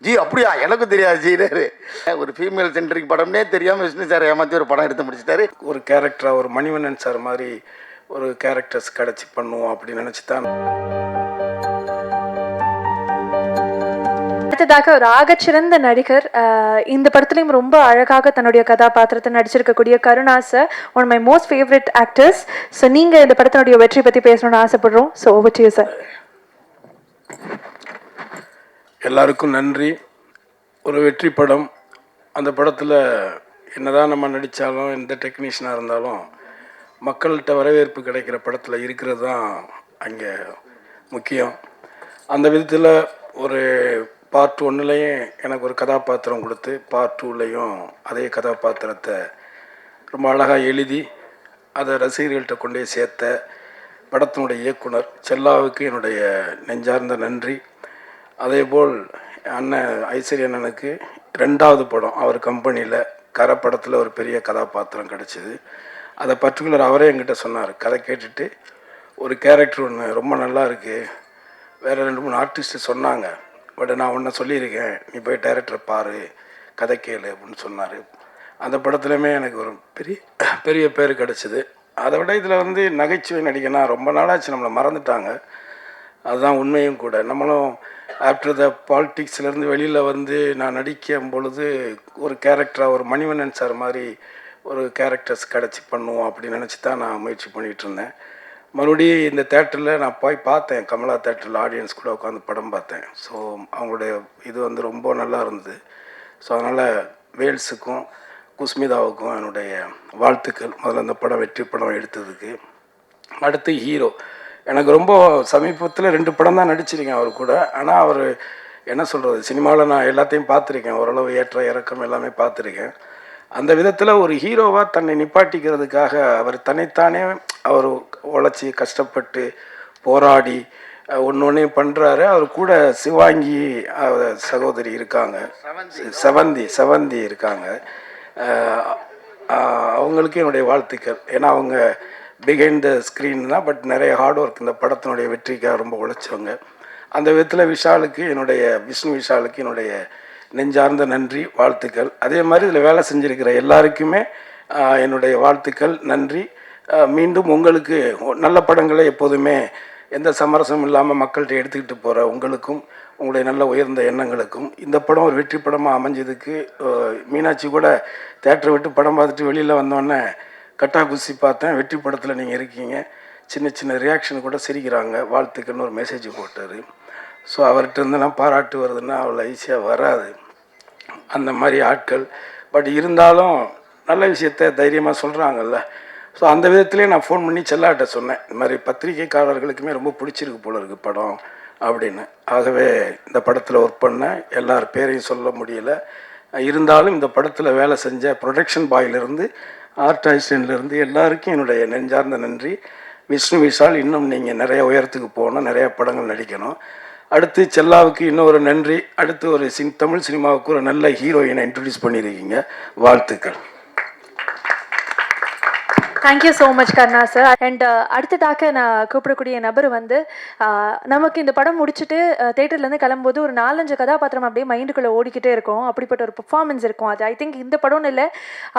G அப்படியா எனக்கும் தெரியாது ஜீரரு. ஒரு ஃபீமேல் சென்ட்ரிக் படம்னே தெரியாமல் விஷ்ணு சார் ஏமாற்றி ஒரு படம் எடுத்து முடிச்சிட்டாரு. ஒரு கேரக்டராக ஒரு மணிவண்ணன் சார் மாதிரி ஒரு கேரக்டர்ஸ் கிடச்சி பண்ணுவோம் அப்படின்னு நினச்சி தான். அடுத்ததாக ஒரு ஆகச்சிறந்த நடிகர், இந்த படத்துலையும் ரொம்ப அழகாக தன்னுடைய கதாபாத்திரத்தை நடிச்சிருக்கக்கூடிய Karuna sir, one my most favourite actors. So நீங்கள் இந்த படத்தினுடைய வெற்றி பற்றி பேசணும்னு ஆசைப்படுறோம். So over to you sir. எல்லாருக்கும் நன்றி. ஒரு வெற்றி படம். அந்த படத்தில் என்னதான் நம்ம நடித்தாலும் எந்த டெக்னீஷியனாக இருந்தாலும் மக்கள்கிட்ட வரவேற்பு கிடைக்கிற படத்தில் இருக்கிறது தான் அங்கே முக்கியம். அந்த விதத்தில் ஒரு பார்ட் 1லையும் எனக்கு ஒரு கதாபாத்திரம் கொடுத்து பார்ட் 2லையும் அதே கதாபாத்திரத்தை ரொம்ப அழகாக எழுதி அதை ரசிகர்கள்ட்ட கொண்டே சேர்த்த படத்தினுடைய இயக்குனர் செல்லாவுக்கு என்னுடைய நெஞ்சார்ந்த நன்றி. அதேபோல் அண்ணன் ஐஸ்வர்யா அண்ணனுக்கு 2வது படம் அவர் கம்பெனியில் கரை படத்தில் ஒரு பெரிய கதாபாத்திரம் கிடச்சிது. அதை பர்டிகுலர் அவரே என்கிட்ட சொன்னார். கதை கேட்டுட்டு ஒரு கேரக்டர் ஒன்று ரொம்ப நல்லா இருக்குது, வேறு 2-3 ஆர்டிஸ்ட்டு சொன்னாங்க, பட் நான் ஒன்று சொல்லியிருக்கேன், நீ போய் டைரக்டரை பாரு, கதை கேளு அப்படின்னு சொன்னார். அந்த படத்துலையுமே எனக்கு ஒரு பெரிய பேர் கிடச்சிது. அதை விட இதில் நகைச்சுவை நடிகனா ரொம்ப நாளாச்சு, நம்மளை மறந்துட்டாங்க. அதுதான் உண்மையும் கூட. நம்மளும் ஆஃப்டர் த பாலிட்டிக்ஸ்லேருந்து வெளியில் நான் நடிக்கும் பொழுது ஒரு கேரக்டராக ஒரு மணிவண்ணன் சார் மாதிரி ஒரு கேரக்டர்ஸ் கிடச்சி பண்ணுவோம் அப்படின்னு நினச்சி தான் நான் முயற்சி பண்ணிகிட்டு இருந்தேன். மறுபடியும் இந்த தேட்டரில் நான் போய் பார்த்தேன், கமலா தேட்டரில் ஆடியன்ஸ் கூட உட்காந்து படம் பார்த்தேன். ஸோ அவங்களுடைய இது ரொம்ப நல்லா இருந்தது. ஸோ அதனால் வேல்ஸுக்கும் குஸ்மிதாவுக்கும் என்னுடைய வாழ்த்துக்கள். முதல்ல அந்த படம் வெற்றி படம் எடுத்ததுக்கு. அடுத்து ஹீரோ, எனக்கு ரொம்ப சமீபத்தில் 2 படம் தான் நடிச்சிருக்கேன் அவர் கூட. ஆனால் அவர் என்ன சொல்கிறது, சினிமாவில் நான் எல்லாத்தையும் பார்த்துருக்கேன், ஓரளவு ஏற்ற இறக்கம் எல்லாமே பார்த்துருக்கேன். அந்த விதத்தில் ஒரு ஹீரோவாக தன்னை நிப்பாட்டிக்கிறதுக்காக அவர் தன்னைத்தானே அவர் உழைச்சி கஷ்டப்பட்டு போராடி ஒன்று பண்ணுறாரு. அவர் கூட சிவாங்கி சகோதரி இருக்காங்க, செவந்தி இருக்காங்க. அவங்களுக்கு என்னுடைய வாழ்த்துக்கள். ஏன்னா அவங்க பிஹைண்ட் த ஸ்க்ரீன் தான், பட் நிறைய ஹார்ட் ஒர்க் இந்த படத்தினுடைய வெற்றிக்காக ரொம்ப உழைச்சவங்க. அந்த விதத்தில் விஷ்ணு விஷாலுக்கு என்னுடைய நெஞ்சார்ந்த நன்றி, வாழ்த்துக்கள். அதே மாதிரி இதில் வேலை செஞ்சுருக்கிற எல்லாருக்குமே என்னுடைய வாழ்த்துக்கள், நன்றி. மீண்டும் உங்களுக்கு நல்ல படங்களை எப்போதுமே எந்த சமரசமும் இல்லாமல் மக்கள்கிட்ட எடுத்துக்கிட்டு போகிற உங்களுக்கும் உங்களுடைய நல்ல உயர்ந்த எண்ணங்களுக்கும் இந்த படம் ஒரு வெற்றி படமாக அமைஞ்சதுக்கு, மீனாட்சி கூட தேட்டரை விட்டு படம் பார்த்துட்டு வெளியில் வந்தோடனே கட்டா குசி பார்த்தேன், வெற்றி படத்தில் நீங்கள் இருக்கீங்க, சின்ன ரியாக்ஷன் கூட சிரிக்கிறாங்க, வாழ்த்துக்கள்னு ஒரு மெசேஜ் போட்டார். ஸோ அவர்கிட்ட இருந்தெல்லாம் பாராட்டு வருதுன்னா அவ்வளோ ஈஸியாக வராது அந்த மாதிரி ஆட்கள். பட் இருந்தாலும் நல்ல விஷயத்த தைரியமாக சொல்கிறாங்கல்ல. ஸோ அந்த விதத்துலேயே நான் ஃபோன் பண்ணி செல்லாட்ட சொன்னேன், இந்த மாதிரி பத்திரிகைக்காரர்களுக்குமே ரொம்ப பிடிச்சிருக்கு போல இருக்குது படம் அப்படின்னு. ஆகவே இந்த படத்தில் ஒர்க் பண்ண எல்லார் பேரையும் சொல்ல முடியலை. இருந்தாலும் இந்த படத்தில் வேலை செஞ்ச ப்ரொடக்ஷன் பாயிலிருந்து ஆர்ட் அசிஸ்டன்ட்லேருந்து எல்லாருக்கும் என்னுடைய நெஞ்சார்ந்த நன்றி. விஷ்ணு விஷால், இன்னும் நீங்கள் நிறைய உயரத்துக்கு போகணும், நிறையா படங்கள் நடிக்கணும். அடுத்து செல்லாவுக்கு இன்னொரு நன்றி. அடுத்து ஒரு தமிழ் சினிமாவுக்கு ஒரு நல்ல ஹீரோயினை இன்ட்ரடியூஸ் பண்ணியிருக்கீங்க, வாழ்த்துக்கள். Thank you so much Karuna sir. And அடுத்ததாக நான் கூப்பிடக்கூடிய நபர் நமக்கு இந்த படம் முடிச்சுட்டு தேட்டர்லேருந்து கிளம்பும்போது ஒரு 4-5 கதாபாத்திரம் அப்படியே மைண்டுக்குள்ளே ஓடிக்கிட்டே இருக்கும். அப்படிப்பட்ட ஒரு பர்ஃபார்மன்ஸ் இருக்கும். அது ஐ திங்க் இந்த படம்னு இல்லை,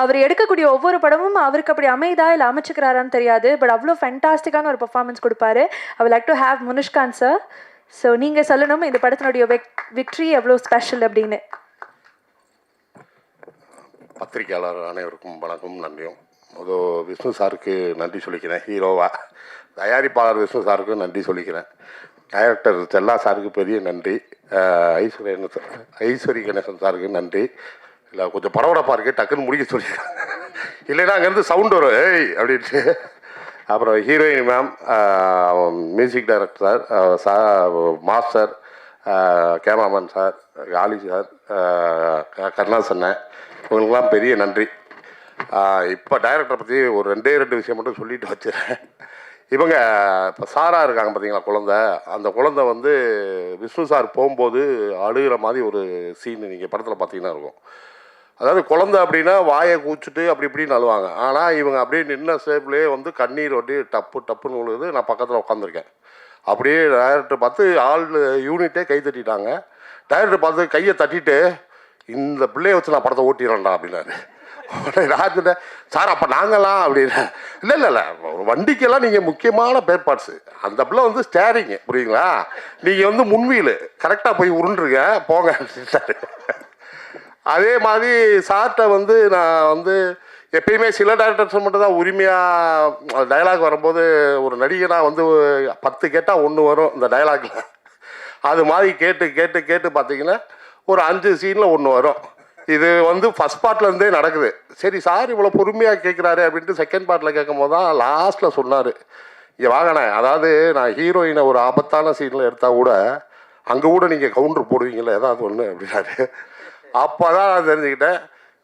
அவர் எடுக்கக்கூடிய ஒவ்வொரு படமும் அவருக்கு அப்படி அமைதா இல்லை அமைச்சுக்கிறாரான்னு தெரியாது, பட் அவ்வளோ ஃபேண்டாஸ்டிக்கான ஒரு பர்ஃபார்மன்ஸ் கொடுப்பாரு. I would like to have Munishkanth sir. So நீங்கள் சொல்லணும் இந்த படத்தினுடைய விக்ட்ரி எவ்வளோ ஸ்பெஷல் அப்படின்னு. பத்திரிகையாளர் அனைவருக்கும் வணக்கம், நன்றியும். விஷ்ணு சாருக்கு நன்றி சொல்லிக்கிறேன் ஹீரோவாக. தயாரிப்பாளர் விஷ்ணு சாருக்கு நன்றி சொல்லிக்கிறேன். டைரக்டர் செல்லா சாருக்கு பெரிய நன்றி. ஐஸ்வரி கணேசன் சாருக்கு நன்றி. இல்லை கொஞ்சம் பரபரப்பாக இருக்குது, டக்குன்னு முடிக்க சொல்லிக்கிறேன், இல்லைன்னா அங்கேருந்து சவுண்ட் வரும் ஏய் அப்படின்ட்டு. அப்புறம் heroine ma'am, music director sir, master, cameraman sir, ஆலி சார், கருணாசண்ணன், இவங்களுக்கெல்லாம் பெரிய நன்றி. இப்போ டைரக்டரை பற்றி ஒரு 2 விஷயம் மட்டும் சொல்லிட்டு வச்சுறேன். இவங்க இப்போ சாராக இருக்காங்க பார்த்தீங்களா, அந்த குழந்தை விஷ்ணு சார் போகும்போது அழுகிற மாதிரி ஒரு சீன் நீங்கள் படத்தில் பார்த்தீங்கன்னா இருக்கும். அதாவது குழந்தை அப்படின்னா வாயை கூச்சிட்டு அப்படி இப்படின்னு அழுவாங்க. ஆனால் இவங்க அப்படியே நின்ன ஷேப்லேயே கண்ணீர் டப்புன்னு விழுது. நான் பக்கத்தில் உட்காந்துருக்கேன். அப்படியே டைரக்டர் பார்த்து ஆள் யூனிட்டே கை தட்டிட்டாங்க. டைரக்டர் பார்த்து கையை தட்டிட்டு இந்த பிள்ளைய வச்சு நான் படத்தை ஓட்டிடுறேன்டா அப்படின்னாரு. நான் சொன்னேன் சார் அப்போ நாங்களாம் அப்படின்னு. இல்லை ஒரு வண்டிக்கெல்லாம் நீங்கள் முக்கியமான பேர் பார்ட்ஸு. அந்த பிள்ளை வந்து ஸ்டேரிங்கு புரியுங்களா, நீங்கள் வந்து முன்வீல் கரெக்டாக போய் உருண்டுருங்க போங்க சார். அதே மாதிரி சார்கிட்ட வந்து நான் வந்து எப்பயுமே சில டேரக்டர்ஸ் மட்டும் தான் உரிமையாக டயலாக் வரும்போது ஒரு நடிகனாக வந்து 10 கேட்டால் 1 வரும் இந்த டயலாகில். அது மாதிரி கேட்டு கேட்டு கேட்டு பார்த்தீங்கன்னா ஒரு 5 சீனில் 1 வரும். இது வந்து ஃபஸ்ட் பார்ட்லேருந்தே நடக்குது. சரி சார் இவ்வளோ பொறுமையாக கேட்குறாரு அப்படின்ட்டு செகண்ட் பார்ட்டில் கேட்கும் போது தான் லாஸ்ட்டில் சொன்னார், இங்கே வாங்கினேன், அதாவது நான் ஹீரோயினை ஒரு ஆபத்தான சீனில் எடுத்தால் கூட அங்கே கூட நீங்கள் கவுண்டர் போடுவீங்களே ஏதாவது ஒன்று அப்படின்னாரு. அப்போ தான் நான் தெரிஞ்சுக்கிட்டேன்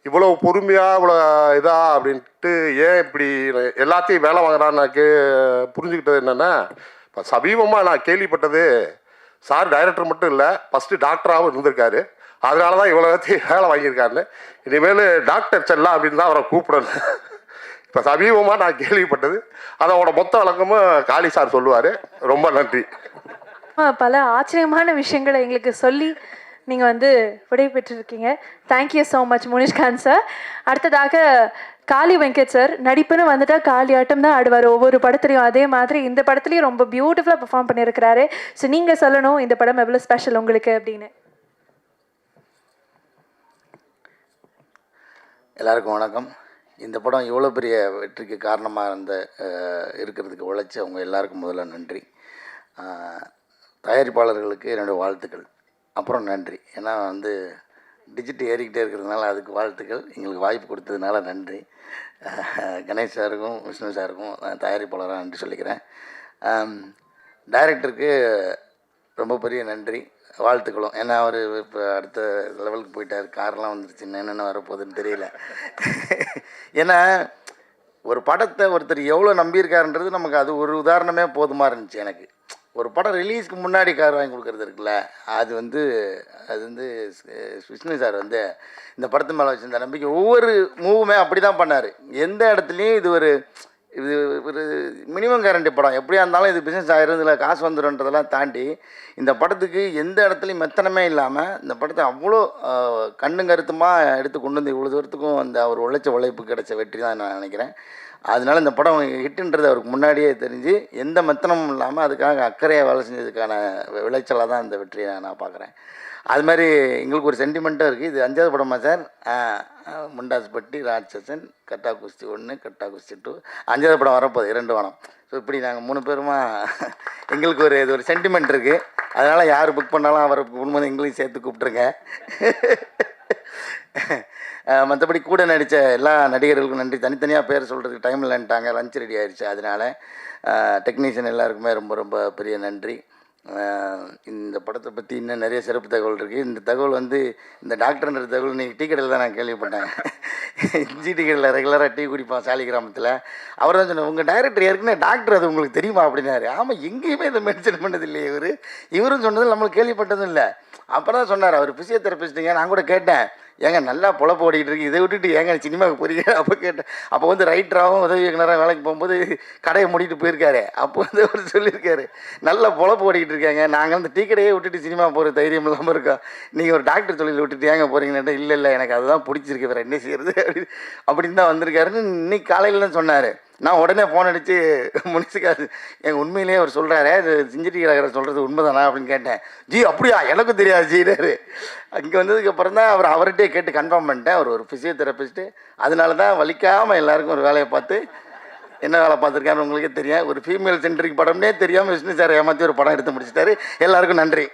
இவ்வளோ பொறுமையாக இவ்வளோ இதா அப்படின்ட்டு. ஏன் இப்படி எல்லாத்தையும் வேலை வாங்குறான்னாக்கு புரிஞ்சுக்கிட்டது என்னென்னா, இப்போ சமீபமாக நான் கேள்விப்பட்டது சார் டைரக்டர் மட்டும் இல்லை ஃபஸ்ட்டு டாக்டராகவும் இருந்திருக்காரு, அதனால தான் இவ்வளோ வேலை வாங்கியிருக்காருன்னு. இனிமேல் டாக்டர் செல்லா அப்படின்னு தான் அவரை கூப்பிடணும். இப்போ சமீபமாக நான் கேள்விப்பட்டது, அதோட மொத்த விளக்கமும் காளி சார் சொல்லுவார். ரொம்ப நன்றி. பல ஆச்சரியமான விஷயங்களை எங்களுக்கு சொல்லி நீங்கள் வந்து விடை பெற்றிருக்கீங்க. Thank you so much Munishkanth sir. அடுத்ததாக காளி வெங்கட் சார். நடிப்புன்னு வந்துட்டால் காளி ஆட்டம் தான் ஆடுவார் ஒவ்வொரு படத்துலையும். அதே மாதிரி இந்த படத்துலையும் ரொம்ப பியூட்டிஃபுல்லாக பெர்ஃபார்ம் பண்ணியிருக்கிறாரு. ஸோ நீங்கள் சொல்லணும் இந்த படம் எவ்வளோ ஸ்பெஷல் உங்களுக்கு அப்படின்னு. எல்லாருக்கும் வணக்கம். இந்த படம் இவ்வளோ பெரிய வெற்றிக்கு காரணமாக இருக்கிறதுக்கு உழைச்சவங்க எல்லாருக்கும் முதல்ல நன்றி. தயாரிப்பாளர்களுக்கு என்னுடைய வாழ்த்துக்கள். அப்புறம் நன்றி, ஏன்னா வந்து டிஜிட்டல் ஏறிக்கிட்டே இருக்கிறதுனால அதுக்கு வாழ்த்துக்கள். எங்களுக்கு வாய்ப்பு கொடுத்ததுனால நன்றி. கணேஷ் சாருக்கும் விஷ்ணு சாருக்கும் தயாரிப்பாளராக நன்றி சொல்லிக்கிறேன். டைரக்டருக்கு ரொம்ப பெரிய நன்றி, வாழ்த்துக்களும். ஏன்னா அவர் இப்போ அடுத்த லெவலுக்கு போயிட்டார், காரெலாம் வந்துருச்சு, என்னென்ன வரப்போகுதுன்னு தெரியல. ஏன்னா ஒரு படத்தை ஒருத்தர் எவ்வளோ நம்பியிருக்காருன்றது நமக்கு அது ஒரு உதாரணமே போதுமாக இருந்துச்சு. எனக்கு ஒரு படம் ரிலீஸ்க்கு முன்னாடி கார் வாங்கி கொடுக்குறது இருக்குல்ல, அது வந்து விஷ்ணு சார் வந்து இந்த படத்து மேலே வச்சுருந்த நம்பிக்கை ஒவ்வொரு மூவுமே அப்படி தான் பண்ணார். எந்த இடத்துலையும் இது ஒரு மினிமம் கேரண்டி படம், எப்படியா இருந்தாலும் இது பிஸ்னஸ் ஆயிரும், இதில் காசு வந்துடும்ன்றதெல்லாம் தாண்டி இந்த படத்துக்கு எந்த இடத்துலையும் மெத்தனமே இல்லாமல் இந்த படத்தை அவ்வளோ கண்ணும் கருத்துமாக எடுத்து கொண்டு வந்து இவ்வளோ தூரத்துக்கும் அந்த அவர் உழைச்ச உழைப்பு கிடைச்ச வெற்றி தான் நான் நினைக்கிறேன். அதனால் இந்த படம் ஹிட்டுன்றது அவருக்கு முன்னாடியே தெரிஞ்சு எந்த மெத்தனமும் இல்லாமல் அதுக்காக அக்கறையாக வேலை செஞ்சதுக்கான விளைச்சலாக தான் இந்த வெற்றியை நான் பார்க்குறேன். அது மாதிரி எங்களுக்கு ஒரு சென்டிமெண்ட்டும் இருக்குது. இது 5வது படமா சார்? முண்டாஸ்பட்டி, ராட்சசன், கட்டா குஸ்தி 1, கட்டா குஸ்தி 2, 5வது படம் வரப்போகுது 2 படம். ஸோ இப்படி நாங்கள் 3 பேருமா எங்களுக்கு இது ஒரு சென்டிமெண்ட் இருக்குது. அதனால் யார் புக் பண்ணாலும் அவரை குடும்பம் எங்களையும் சேர்த்து கூப்பிட்ருங்க. மற்றபடி கூட நடித்த எல்லா நடிகர்களுக்கும் நன்றி. தனித்தனியாக பேர் சொல்கிறதுக்கு டைம் இல்லைன்ட்டாங்க, லஞ்ச் ரெடி ஆகிடுச்சு. அதனால் டெக்னீஷியன் எல்லாருக்குமே ரொம்ப ரொம்ப பெரிய நன்றி. இந்த படத்தை பற்றி இன்னும் நிறைய சிறப்பு தகவல் இருக்குது. இந்த தகவல் வந்து இந்த டாக்டர்ன்ற தகவல் இன்றைக்கி டீ கடையில் தான் நான் கேள்விப்பட்டேன். இஞ்சி டீ கடையில் ரெகுலராக டீ குடிப்பான் சாலி கிராமத்தில். அவர் தான் சொன்னார், உங்கள் டைரக்டர் ஏற்கனவே டாக்டர், அது உங்களுக்கு தெரியுமா அப்படின்னாரு. ஆமாம், எங்கேயுமே இதை மென்ஷன் பண்ணது இல்லையே இவரும் சொன்னது நம்மளுக்கு கேள்விப்பட்டதும் இல்லை. அப்புறம் தான் சொன்னார் அவர் ஃபிசியோதெரபிஸ்ட்டுங்க. நான் கூட கேட்டேன், ஏங்க நல்லா பொழப்பு ஓடிக்கிட்டு இருக்கு, இதை விட்டுட்டு ஏங்க சினிமாவுக்கு போறீங்க? அப்போ கேட்டேன். அப்போ வந்து ரைட்டராகவும் உதவி இயக்குனராக வேலைக்கு போகும்போது கடையை மூடிட்டு போயிருக்காரு. அப்போ வந்து அவர் சொல்லியிருக்காரு, நல்ல பொழப்பு ஓடிக்கிட்டு இருக்காங்க, நாங்கள் வந்து டீ கடையே விட்டுட்டு சினிமா போகிற தைரியம் இல்லாமல் இருக்கோம், நீங்கள் ஒரு டாக்டர் தொழில் விட்டுட்டு ஏங்க போகிறீங்கன்னு. இல்லை எனக்கு அதுதான் பிடிச்சிருக்கு, வேறு என்ன செய்யறது அப்படின்னு தான் வந்திருக்காருன்னு இன்னைக்கு காலையில் தான் சொன்னார். நான் உடனே ஃபோன் அடித்து முனிசுக்காரு, எங்கள் உண்மையிலேயே அவர் சொல்கிறாரு, இது சிஞ்சிட்டி கலகரை சொல்கிறது உண்மைதானா அப்படின்னு கேட்டேன். ஜி அப்படியா, எனக்கும் தெரியாது ஜீனாரு. அங்கே வந்ததுக்கப்புறம் தான் அவர்கிட்டே கேட்டு கன்ஃபார்ம் பண்ணிட்டேன். அவர் ஒரு ஃபிசியோதெரபிஸ்ட்டு. அதனால தான் வலிக்காமல் எல்லாருக்கும் ஒரு வேலையை பார்த்து என்ன வேலை பார்த்துருக்காருன்னு உங்களுக்கே தெரியும். ஒரு ஃபீமேல் சென்ட்ரிக் படம்னே தெரியாமல் விஷ்ணு சார் ஏமாற்றி ஒரு படம் எடுத்து முடிச்சிட்டாரு. எல்லாருக்கும் நன்றி.